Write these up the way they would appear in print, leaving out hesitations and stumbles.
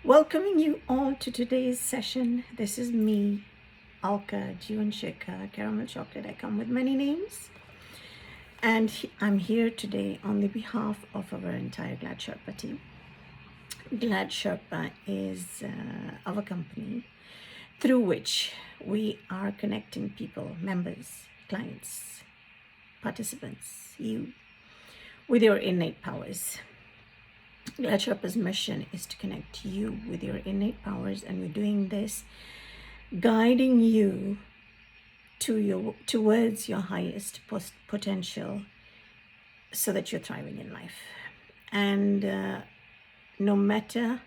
Welcoming you all to today's session. This is me, Alka, Jivanshika, Caramel Chocolate. I come with many names. And I'm here today on the behalf of our entire Glad Sherpa team. Glad Sherpa is our company through which we are connecting people, members, clients, participants, you, with your innate powers. Glad Sherpa's mission is to connect you with your innate powers, and we're doing this guiding you towards your highest potential so that you're thriving in life. And no matter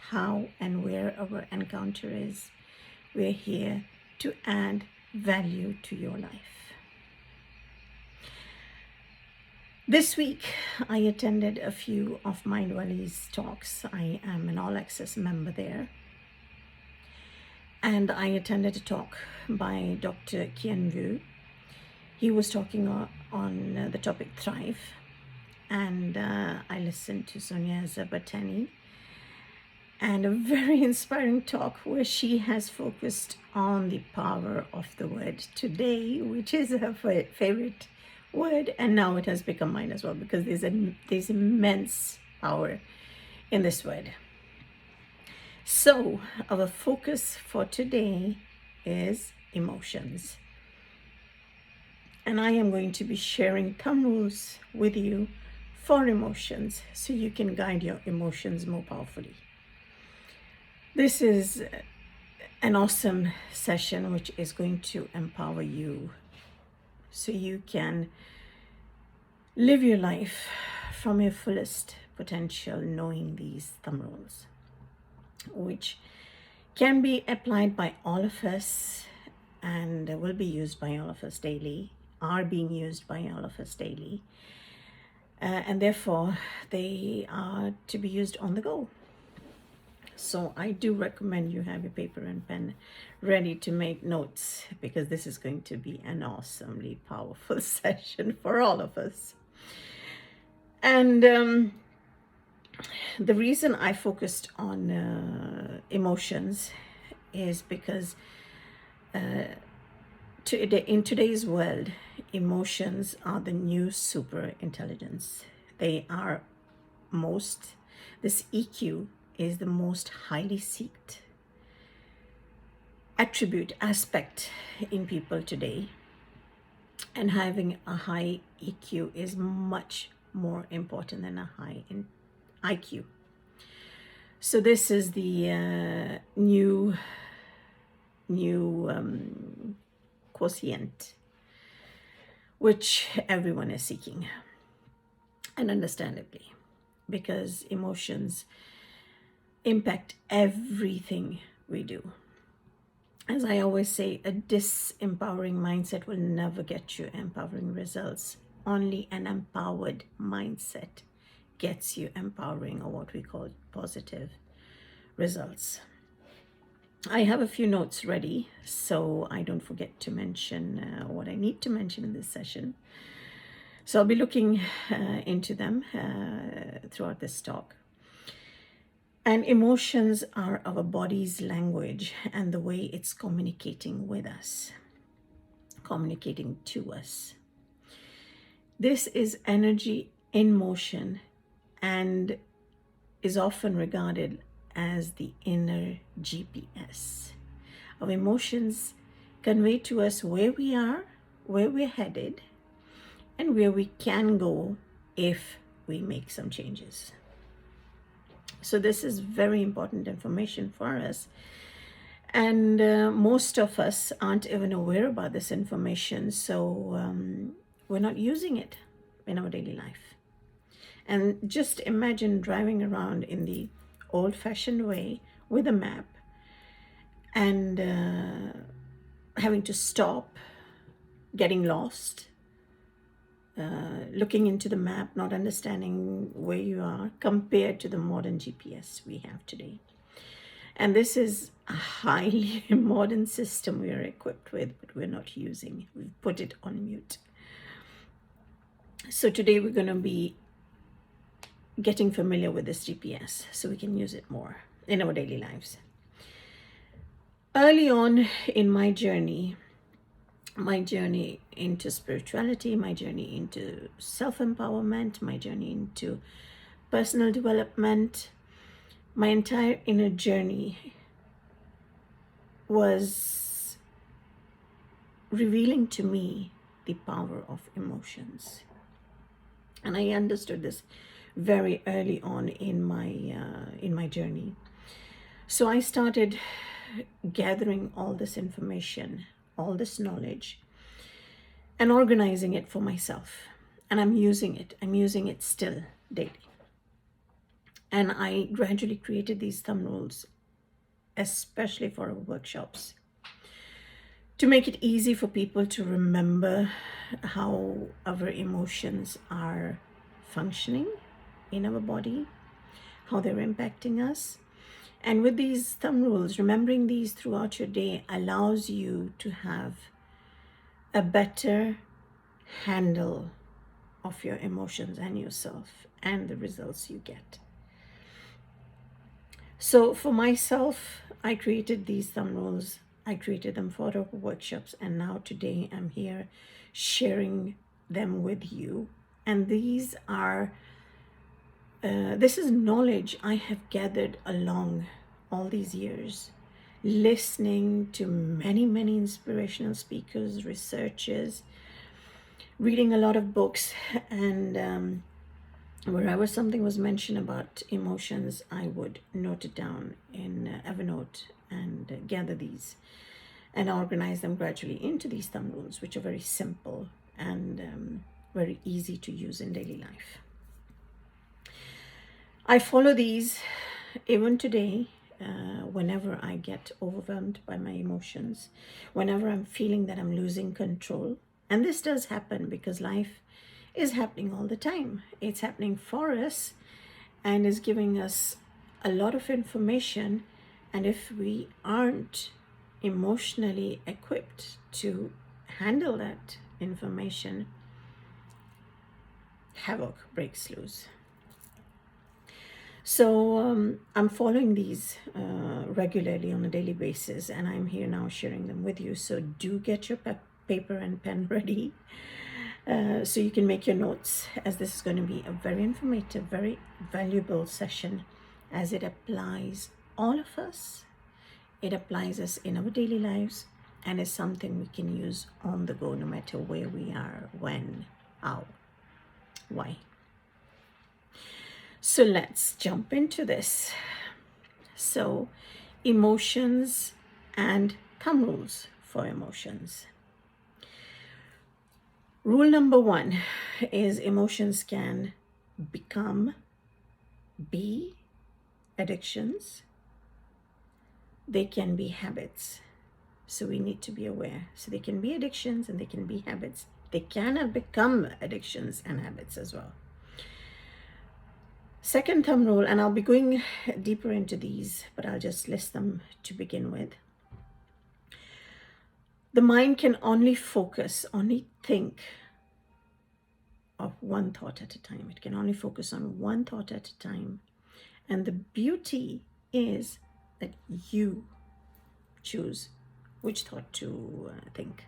how and where our encounter is, we're here to add value to your life. This week, I attended a few of Mindvalley's talks. I am an all-access member there. And I attended a talk by Dr. Kian Wu. He was talking on the topic Thrive. And I listened to Sonia Zabatani. And a very inspiring talk where she has focused on the power of the word today, which is her favorite word, and now it has become mine as well, because there's immense power in this word. So our focus for today is emotions, and I am going to be sharing thumb rules with you for emotions so you can guide your emotions more powerfully. This is an awesome session which is going to empower you so you can live your life from your fullest potential, knowing these thumb rules, which can be applied by all of us and will be used by all of us daily, are being used by all of us daily, and therefore they are to be used on the go. So I do recommend you have your paper and pen ready to make notes, because this is going to be an awesomely powerful session for all of us. And the reason I focused on emotions is because in today's world, emotions are the new super intelligence. They are this EQ is the most highly sought aspect in people today, and having a high EQ is much more important than a high IQ. So this is the new quotient which everyone is seeking, and understandably, because emotions impact everything we do. As I always say, a disempowering mindset will never get you empowering results. Only an empowered mindset gets you empowering, or what we call positive results. I have a few notes ready, so I don't forget to mention what I need to mention in this session. So I'll be looking into them throughout this talk. And emotions are our body's language and the way it's communicating with us, communicating to us. This is energy in motion and is often regarded as the inner GPS. Our emotions convey to us where we are, where we're headed, and where we can go if we make some changes. So this is very important information for us. And most of us aren't even aware about this information. So we're not using it in our daily life. And just imagine driving around in the old-fashioned way with a map and having to stop, getting lost, looking into the map, not understanding where you are, compared to the modern GPS we have today. And this is a highly modern system we are equipped with, but we're not using. We've put it on mute. So today we're going to be getting familiar with this GPS so we can use it more. in our daily lives. Early on in my journey into spirituality, my journey into self-empowerment, my journey into personal development, my entire inner journey was revealing to me the power of emotions. And I understood this very early on in my journey. So I started gathering all this information, all this knowledge, and organizing it for myself. And I'm using it. I'm using it still daily. And I gradually created these thumb rules, especially for our workshops, to make it easy for people to remember how our emotions are functioning in our body, how they're impacting us. And with these thumb rules, remembering these throughout your day allows you to have a better handle of your emotions and yourself and the results you get. So for myself, I created these thumb rules. I created them for our workshops, and now today I'm here sharing them with you. And these are this is knowledge I have gathered along all these years, listening to many inspirational speakers, researchers, reading a lot of books, and wherever something was mentioned about emotions, I would note it down in Evernote and gather these and organize them gradually into these thumb rules, which are very simple and very easy to use in daily life. I follow these even today whenever I get overwhelmed by my emotions, whenever I'm feeling that I'm losing control. And this does happen because life is happening all the time. It's happening for us and is giving us a lot of information. And if we aren't emotionally equipped to handle that information, havoc breaks loose. So I'm following these regularly on a daily basis, and I'm here now sharing them with you. So do get your paper and pen ready so you can make your notes, as this is going to be a very informative, very valuable session, as it applies all of us. It applies us in our daily lives and is something we can use on the go, no matter where we are, when, how, why. So let's jump into this. So, emotions and thumb rules for emotions. Rule number 1 is emotions can be addictions. They can be habits. So we need to be aware. So they can be addictions and they can be habits. They can have become addictions and habits as well. Second thumb rule, and I'll be going deeper into these, but I'll just list them to begin with. The mind can only think of one thought at a time. It can only focus on one thought at a time. And the beauty is that you choose which thought to think.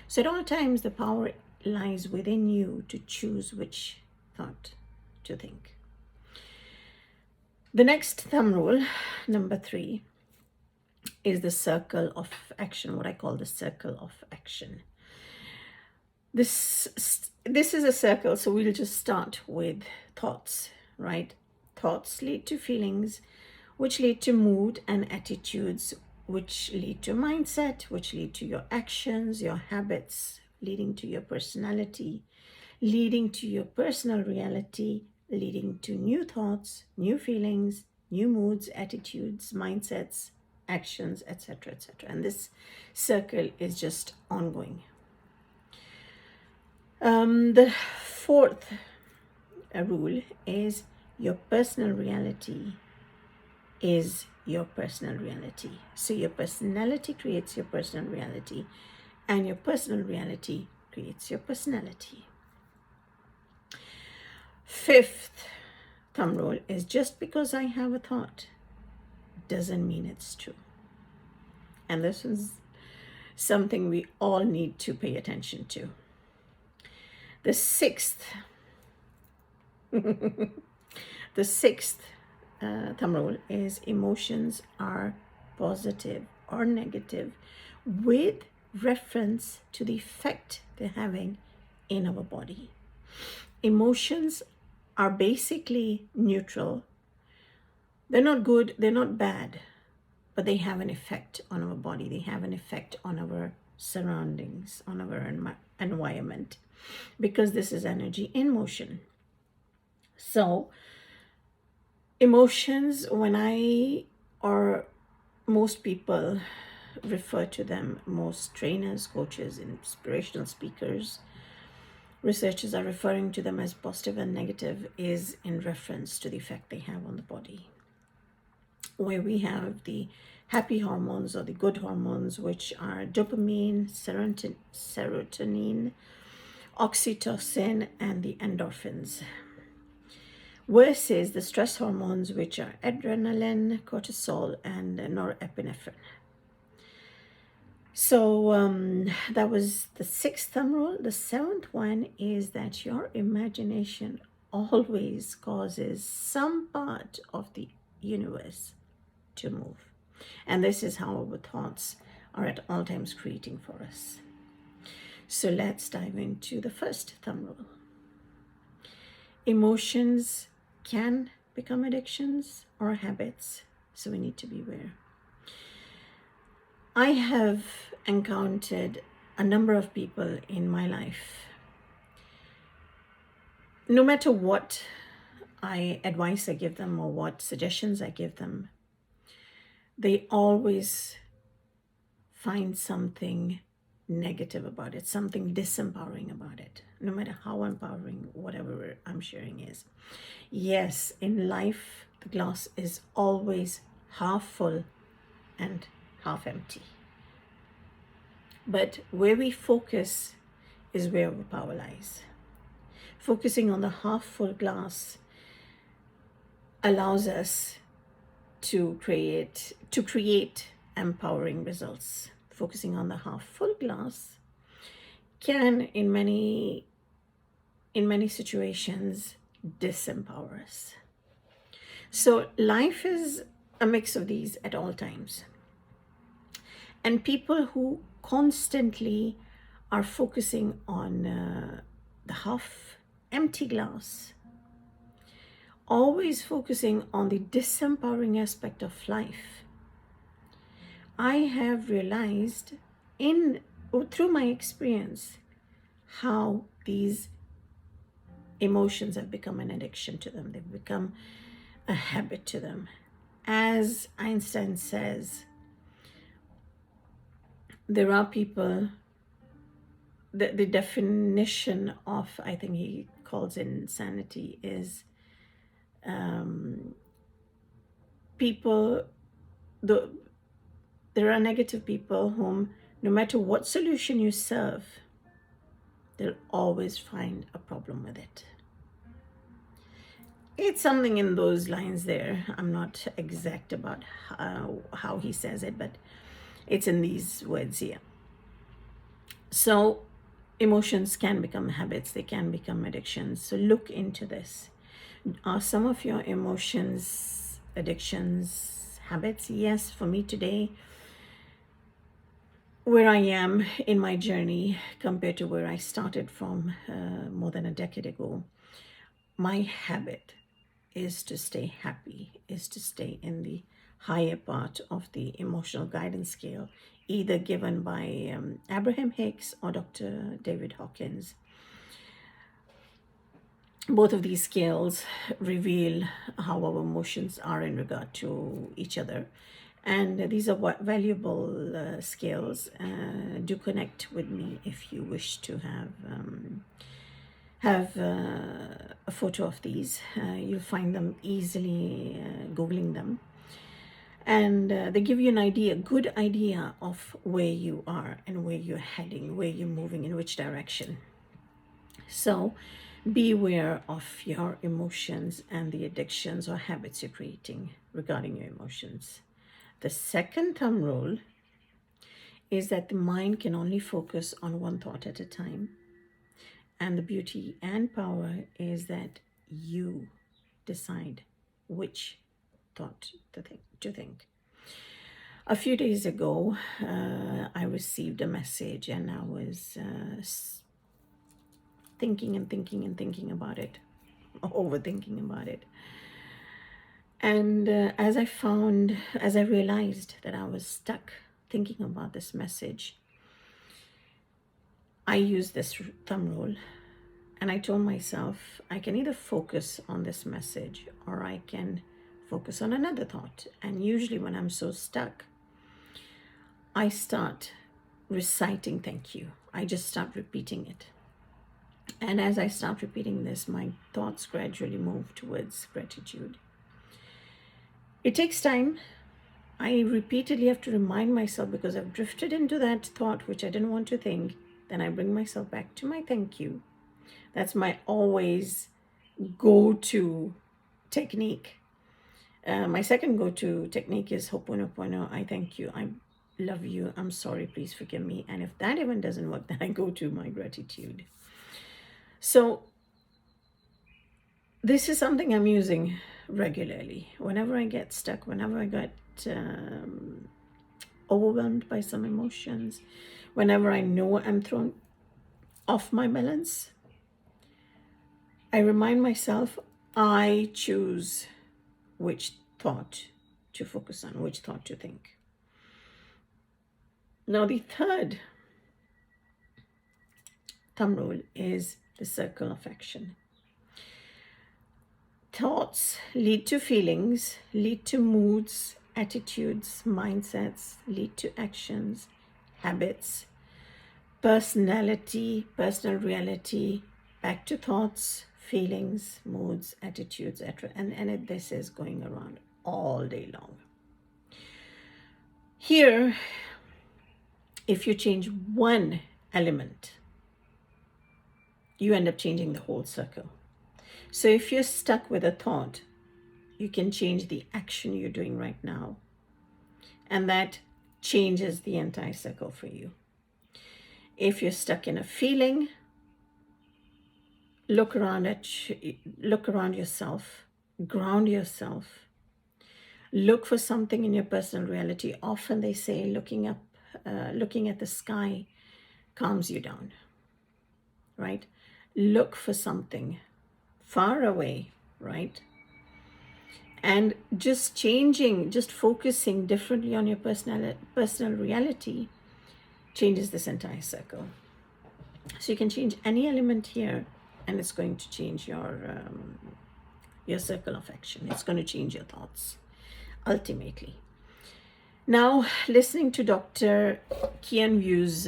So at all times, the power lies within you to choose which thought to think. The next thumb rule, number 3, is the circle of action, what I call the circle of action. This is a circle, so we'll just start with thoughts, right? Thoughts lead to feelings, which lead to mood and attitudes, which lead to mindset, which lead to your actions, your habits, leading to your personality, leading to your personal reality, leading to new thoughts, new feelings, new moods, attitudes, mindsets, actions, etc., etc. And this circle is just ongoing. The fourth rule is your personal reality is your personal reality. So your personality creates your personal reality, and your personal reality creates your personality. Fifth thumb rule is just because I have a thought doesn't mean it's true. And this is something we all need to pay attention to. The sixth, the sixth thumb rule is emotions are positive or negative with reference to the effect they're having in our body. Emotions are basically neutral. They're not good, they're not bad, but they have an effect on our body. They have an effect on our surroundings, on our environment, because this is energy in motion. So emotions, when I or most people refer to them, most trainers, coaches, inspirational speakers, researchers are referring to them as positive and negative, is in reference to the effect they have on the body. Where we have the happy hormones or the good hormones, which are dopamine, serotonin, oxytocin, and the endorphins, versus the stress hormones, which are adrenaline, cortisol, and norepinephrine. So that was the sixth thumb rule. The seventh one is that your imagination always causes some part of the universe to move. And this is how our thoughts are at all times creating for us. So let's dive into the first thumb rule. Emotions can become addictions or habits, so we need to be aware. I have encountered a number of people in my life. No matter what advice I give them or what suggestions I give them, they always find something negative about it, something disempowering about it, no matter how empowering whatever I'm sharing is. Yes, in life, the glass is always half full and half empty. But where we focus is where our power lies. Focusing on the half full glass allows us to create empowering results. Focusing on the half full glass can, in many situations, disempower us. So life is a mix of these at all times. And people who constantly are focusing on the half empty glass, always focusing on the disempowering aspect of life, I have realized through my experience how these emotions have become an addiction to them. They've become a habit to them. As Einstein says, there are people, the definition of, I think he calls insanity, is people, there are negative people whom no matter what solution you serve, they'll always find a problem with it. It's something in those lines there. I'm not exact about how he says it, but it's in these words here. So emotions can become habits, they can become addictions. So look into this. Are some of your emotions addictions, habits? Yes, for me today, where I am in my journey compared to where I started from more than a decade ago, my habit is to stay happy, is to stay in the higher part of the emotional guidance scale, either given by Abraham Hicks or Dr. David Hawkins. Both of these scales reveal how our emotions are in regard to each other. And these are valuable scales. Do connect with me if you wish to have a photo of these. You'll find them easily Googling them. And they give you an idea, good idea of where you are and where you're heading, where you're moving, in which direction. So be aware of your emotions and the addictions or habits you're creating regarding your emotions. The second thumb rule is that the mind can only focus on one thought at a time. And the beauty and power is that you decide which thought to think. A few days ago, I received a message and I was thinking and thinking and thinking about it, overthinking about it. And as I realized that I was stuck thinking about this message, I used this thumb rule and I told myself I can either focus on this message or I can focus on another thought. And usually when I'm so stuck, I start reciting thank you. I just start repeating it. And as I start repeating this, my thoughts gradually move towards gratitude. It takes time. I repeatedly have to remind myself because I've drifted into that thought which I didn't want to think. Then I bring myself back to my thank you. That's my always go-to technique. My second go-to technique is Ho'oponopono. I thank you. I love you. I'm sorry. Please forgive me. And if that even doesn't work, then I go to my gratitude. So this is something I'm using regularly. Whenever I get stuck, whenever I get overwhelmed by some emotions, whenever I know I'm thrown off my balance, I remind myself I choose which thought to focus on, which thought to think. Now, the third thumb rule is the circle of action. Thoughts lead to feelings, lead to moods, attitudes, mindsets, lead to actions, habits, personality, personal reality, back to thoughts, feelings, moods, attitudes, etc. And this is going around all day long. Here, if you change one element, you end up changing the whole circle. So if you're stuck with a thought, you can change the action you're doing right now. And that changes the entire circle for you. If you're stuck in a feeling, look around yourself, ground yourself. Look for something in your personal reality. Often they say looking at the sky calms you down, right? Look for something far away, right? And just focusing differently on your personal reality changes this entire circle. So you can change any element here and it's going to change your circle of action. It's going to change your thoughts, ultimately. Now, listening to Dr. Kian Wu's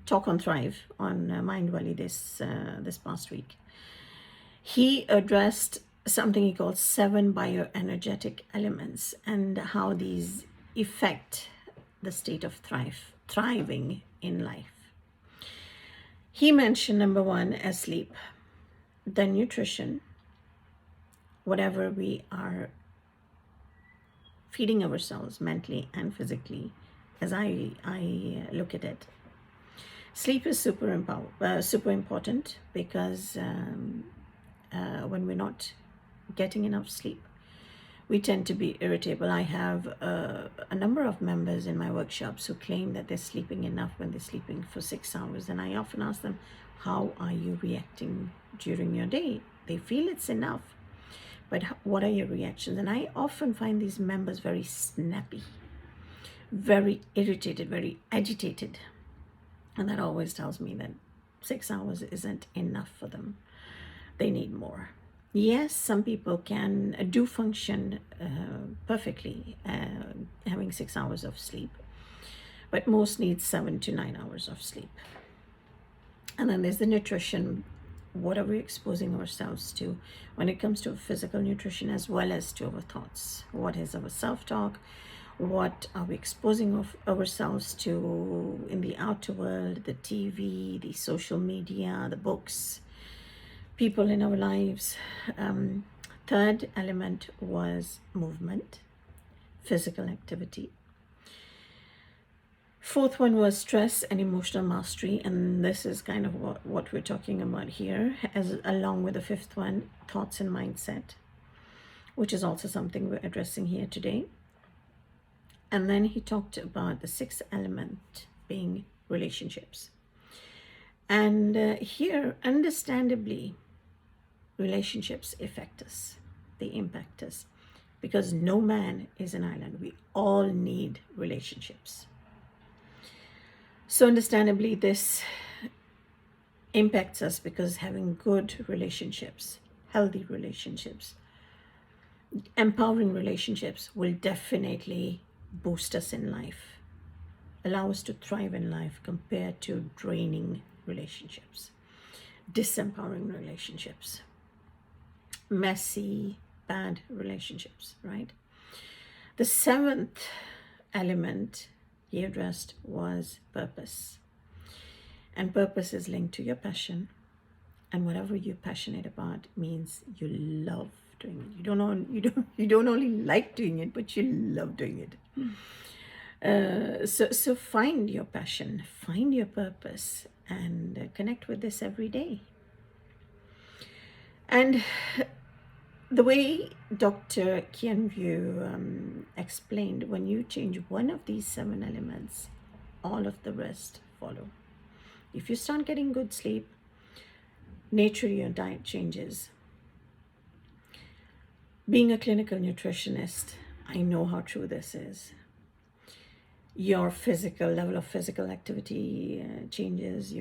talk on Thrive on Mindvalley this past week, he addressed something he called 7 bioenergetic elements and how these affect the state of thriving in life. He mentioned number 1 as sleep, then nutrition, whatever we are feeding ourselves mentally and physically, as I look at it. Sleep is super important because when we're not getting enough sleep, we tend to be irritable. I have a number of members in my workshops who claim that they're sleeping enough when they're sleeping for 6 hours. And I often ask them, how are you reacting during your day? They feel it's enough, but what are your reactions? And I often find these members very snappy, very irritated, very agitated. And that always tells me that 6 hours isn't enough for them. They need more. Yes, some people do function perfectly having 6 hours of sleep, but most need 7 to 9 hours of sleep. And then there's the nutrition. What are we exposing ourselves to when it comes to physical nutrition as well as to our thoughts? What is our self-talk? What are we exposing ourselves to in the outer world, the TV, the social media, the books, people in our lives? Third element was movement. physical activity. Fourth one was stress and emotional mastery, and this is kind of what we're talking about here, as along with the fifth one, thoughts and mindset, which is also something we're addressing here today. And then he talked about the sixth element being relationships. And here, understandably, relationships affect us, they impact us, because no man is an island. We all need relationships. So understandably, this impacts us because having good relationships, healthy relationships, empowering relationships will definitely boost us in life, allow us to thrive in life compared to draining relationships, disempowering relationships, messy, bad relationships, right? The seventh element he addressed was purpose. And purpose is linked to your passion. And whatever you're passionate about means you love doing it. You don't only like doing it, but you love doing it. So find your passion, find your purpose, and connect with this every day. And the way Dr. Kianview explained, when you change one of these seven elements, all of the rest follow. If you start getting good sleep, naturally your diet changes. Being a clinical nutritionist, I know how true this is. Your physical level of physical activity changes,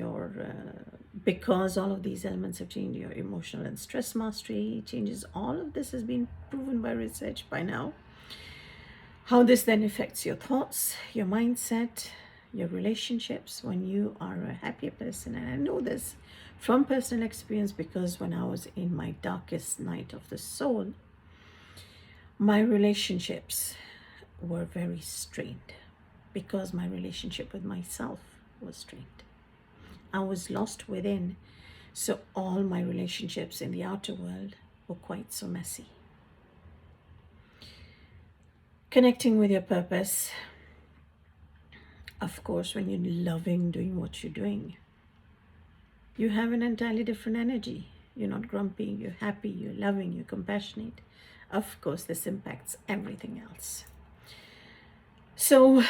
because all of these elements have changed, your emotional and stress mastery changes. All of this has been proven by research by now. How this then affects your thoughts, your mindset, your relationships. When you are a happier person, and I know this from personal experience, because when I was in my darkest night of the soul, my relationships were very strained, because my relationship with myself was strained. I was lost within, so all my relationships in the outer world were quite so messy. Connecting with your purpose, of course, when you're loving doing what you're doing, you have an entirely different energy. You're not grumpy, you're happy, you're loving, you're compassionate. Of course, this impacts everything else. So,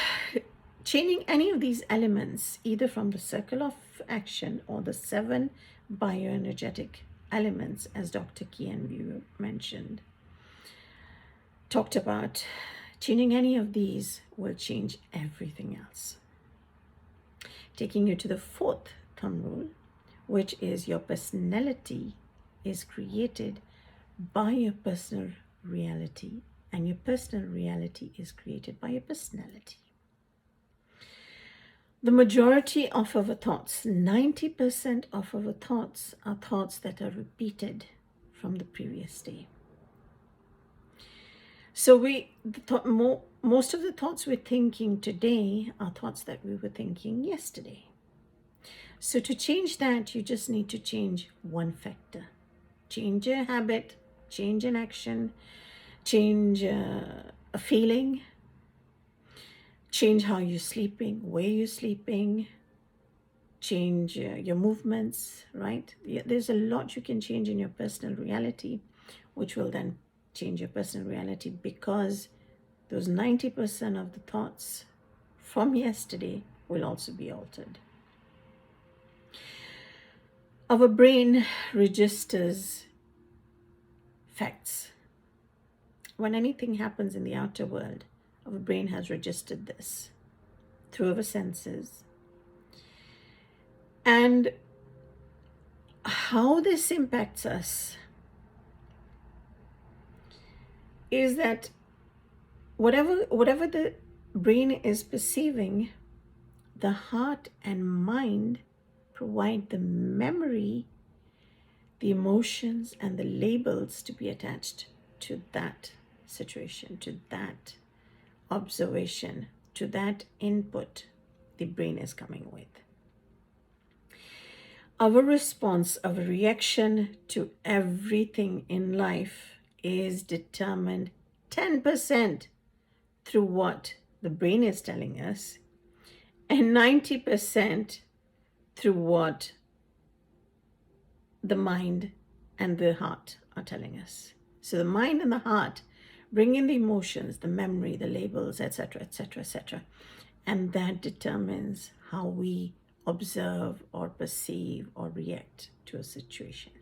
changing any of these elements, either from the circle of action or the seven bioenergetic elements, as Dr. Kianview mentioned, talked about, changing any of these will change everything else. Taking you to the fourth thumb rule, which is your personality is created by your personal reality, and your personal reality is created by your personality. The majority of our thoughts, 90% of our thoughts, are thoughts that are repeated from the previous day. So most of the thoughts we're thinking today are thoughts that we were thinking yesterday. So to change that, you just need to change one factor. Change a habit, change an action, change a feeling, change how you're sleeping, where you're sleeping, change your movements, right? There's a lot you can change in your personal reality, which will then change your personal reality, because those 90% of the thoughts from yesterday will also be altered. Our brain registers facts. When anything happens in the outer world, our brain has registered this through our senses. And how this impacts us is that whatever the brain is perceiving, the heart and mind provide the memory, the emotions, and the labels to be attached to that situation, to that observation, to that input the brain is coming with. Our response, our reaction to everything in life is determined 10% through what the brain is telling us, and 90% through what the mind and the heart are telling us. So the mind and the heart bring in the emotions, the memory, the labels, etc., etc., etc. And that determines how we observe or perceive or react to a situation.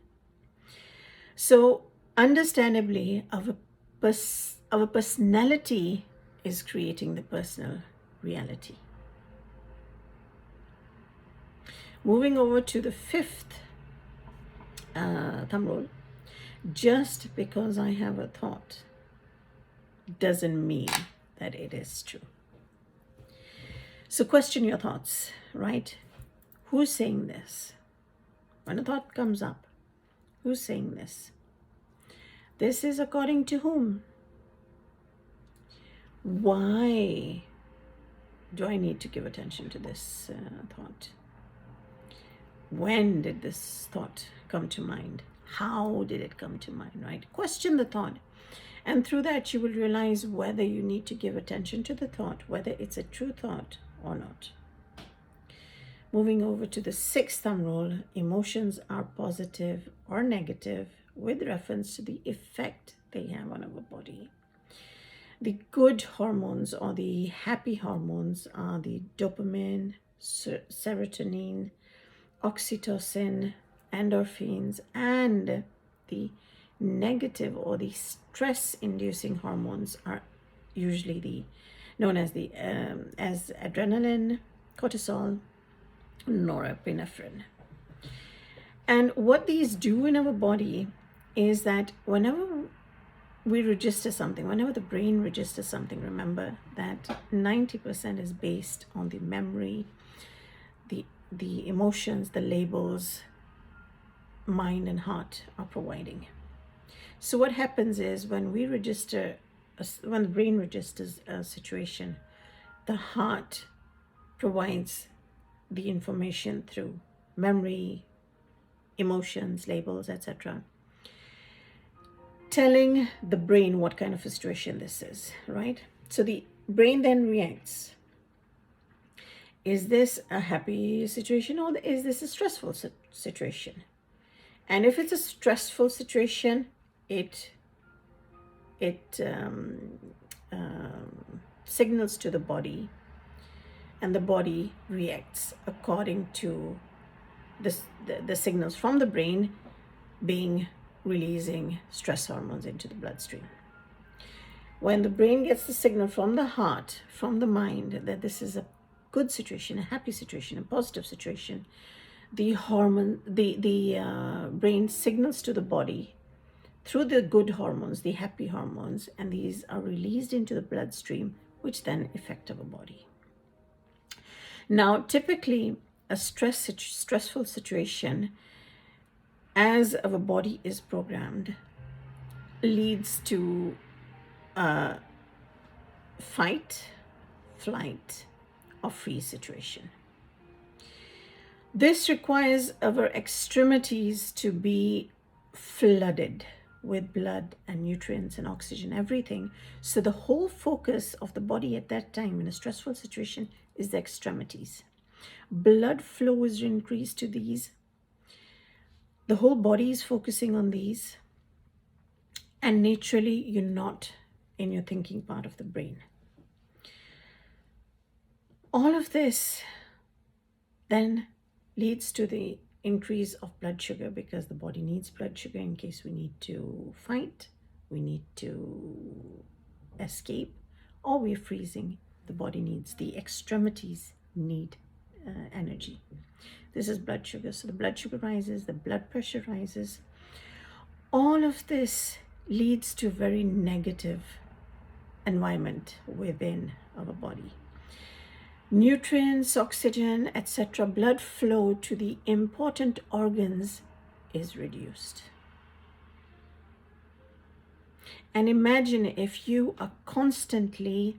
So understandably, our personality is creating the personal reality. Moving over to the fifth thumb rule, just because I have a thought doesn't mean that it is true. So question your thoughts, right? Who's saying this? When a thought comes up, who's saying this? This is according to whom? Why do I need to give attention to this thought? When did this thought come to mind? How did it come to mind, right? Question the thought. And through that, you will realize whether you need to give attention to the thought, whether it's a true thought or not. Moving over to the sixth thumb rule, emotions are positive or negative with reference to the effect they have on our body. The good hormones or the happy hormones are the dopamine, serotonin, oxytocin, endorphins, and the negative or the stress-inducing hormones are usually known as as adrenaline, cortisol, norepinephrine. And what these do in our body is that whenever we register something, whenever the brain registers something, remember that 90% is based on the memory, the emotions, the labels mind and heart are providing. So what happens is when we register, when the brain registers a situation, the heart provides the information through memory, emotions, labels, etc., telling the brain what kind of a situation this is, right? So the brain then reacts. Is this a happy situation or is this a stressful situation? And if it's a stressful situation, it signals to the body, and the body reacts according to the signals from the brain being releasing stress hormones into the bloodstream. When the brain gets the signal from the heart, from the mind, that this is a good situation, a happy situation, a positive situation, the brain signals to the body through the good hormones, the happy hormones, and these are released into the bloodstream, which then affect our body. Now, typically, a stressful situation, as our body is programmed, leads to fight, flight, or freeze situation. This requires our extremities to be flooded with blood and nutrients and oxygen, everything. So the whole focus of the body at that time in a stressful situation is the extremities. Blood flow is increased to these. The whole body is focusing on these. And naturally, you're not in your thinking part of the brain. All of this then leads to the increase of blood sugar, because the body needs blood sugar in case we need to fight, we need to escape, or we're freezing. The body needs, the extremities need energy. This is blood sugar. So the blood sugar rises, the blood pressure rises. All of this leads to a very negative environment within our body. Nutrients, oxygen, etc., blood flow to the important organs is reduced. And imagine if you are constantly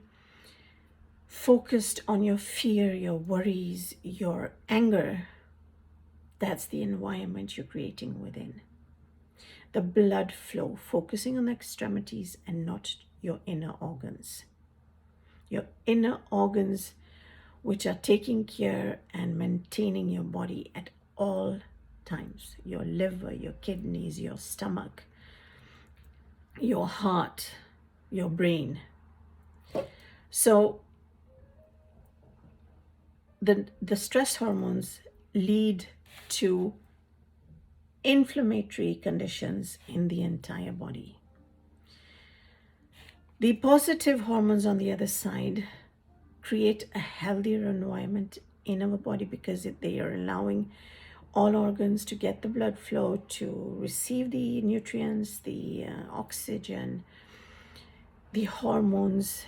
focused on your fear, your worries, your anger. That's the environment you're creating within. The blood flow, focusing on the extremities and not your inner organs. your inner organs, which are taking care and maintaining your body at all times. Your liver, your kidneys, your stomach, your heart, your brain. So the stress hormones lead to inflammatory conditions in the entire body. The positive hormones on the other side create a healthier environment in our body because they are allowing all organs to get the blood flow, to receive the nutrients, the oxygen, the hormones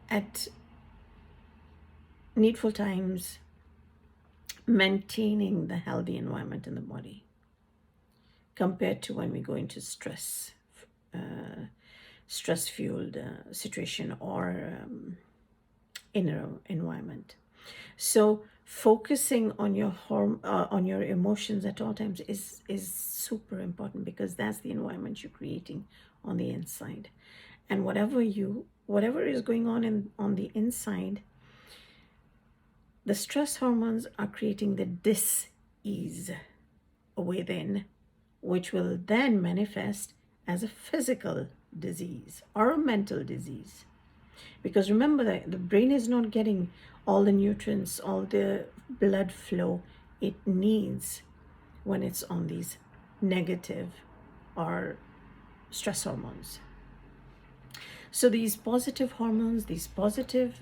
at needful times, maintaining the healthy environment in the body compared to when we go into stress-fueled situation or inner environment. So focusing on your emotions at all times is super important, because that's the environment you're creating on the inside. And whatever is going on the inside, the stress hormones are creating the dis-ease within, which will then manifest as a physical disease or a mental disease. Because remember that the brain is not getting all the nutrients, all the blood flow it needs when it's on these negative or stress hormones. So these positive hormones, these positive,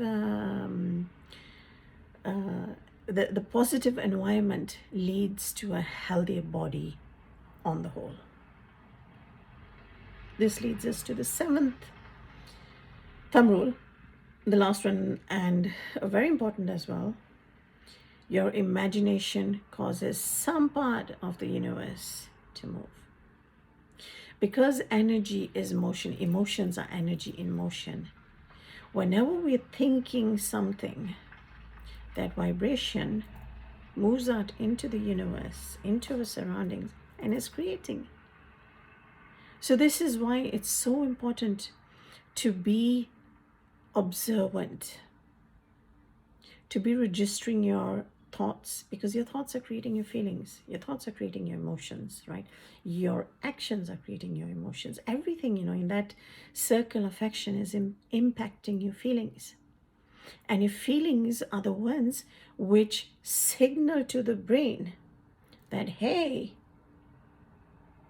the positive environment leads to a healthier body on the whole. This leads us to the 7th thumb rule, the last one, and very important as well. Your imagination causes some part of the universe to move. Because energy is motion, emotions are energy in motion. Whenever we're thinking something, that vibration moves out into the universe, into our surroundings, and is creating. So this is why it's so important to be observant, to be registering your thoughts, because your thoughts are creating your feelings, your thoughts are creating your emotions, right? Your actions are creating your emotions. Everything, in that circle of action is impacting your feelings. And your feelings are the ones which signal to the brain that, hey,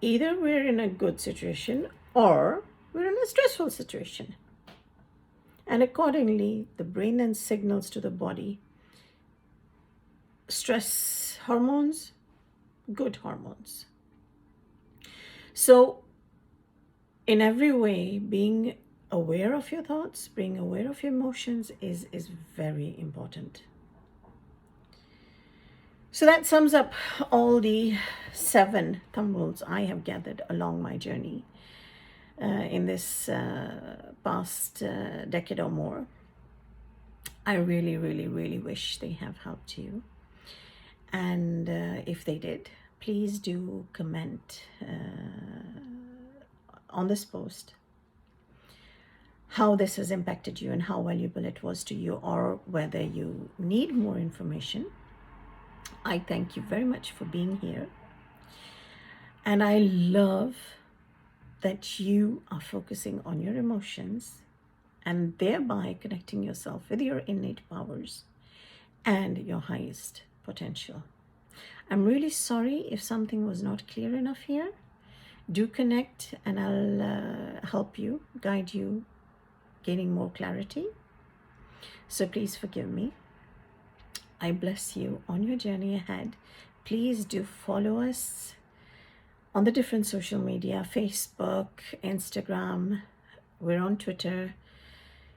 either we're in a good situation or we're in a stressful situation. And accordingly, the brain then signals to the body stress hormones, good hormones. So in every way, being aware of your thoughts, being aware of your emotions is very important. So that sums up all the 7 thumb rules I have gathered along my journey in this past decade or more. I really, really, really wish they have helped you. And if they did, please do comment on this post how this has impacted you and how valuable it was to you, or whether you need more information. I thank you very much for being here. And I love that you are focusing on your emotions and thereby connecting yourself with your innate powers and your highest potential. I'm really sorry if something was not clear enough here. Do connect and I'll help you, guide you, gaining more clarity. So please forgive me. I bless you on your journey ahead. Please do follow us on the different social media, Facebook, Instagram. We're on Twitter.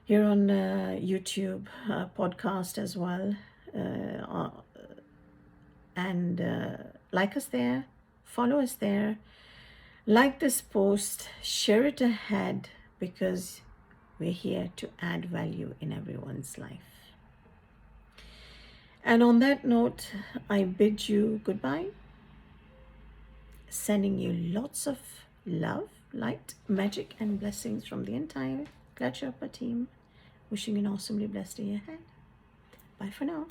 Here on YouTube, podcast as well. And like us there, follow us there, like this post, share it ahead, because we're here to add value in everyone's life. And on that note, I bid you goodbye, sending you lots of love, light, magic, and blessings from the entire Glad Sherpa team. Wishing you an awesomely blessed day ahead. Bye for now.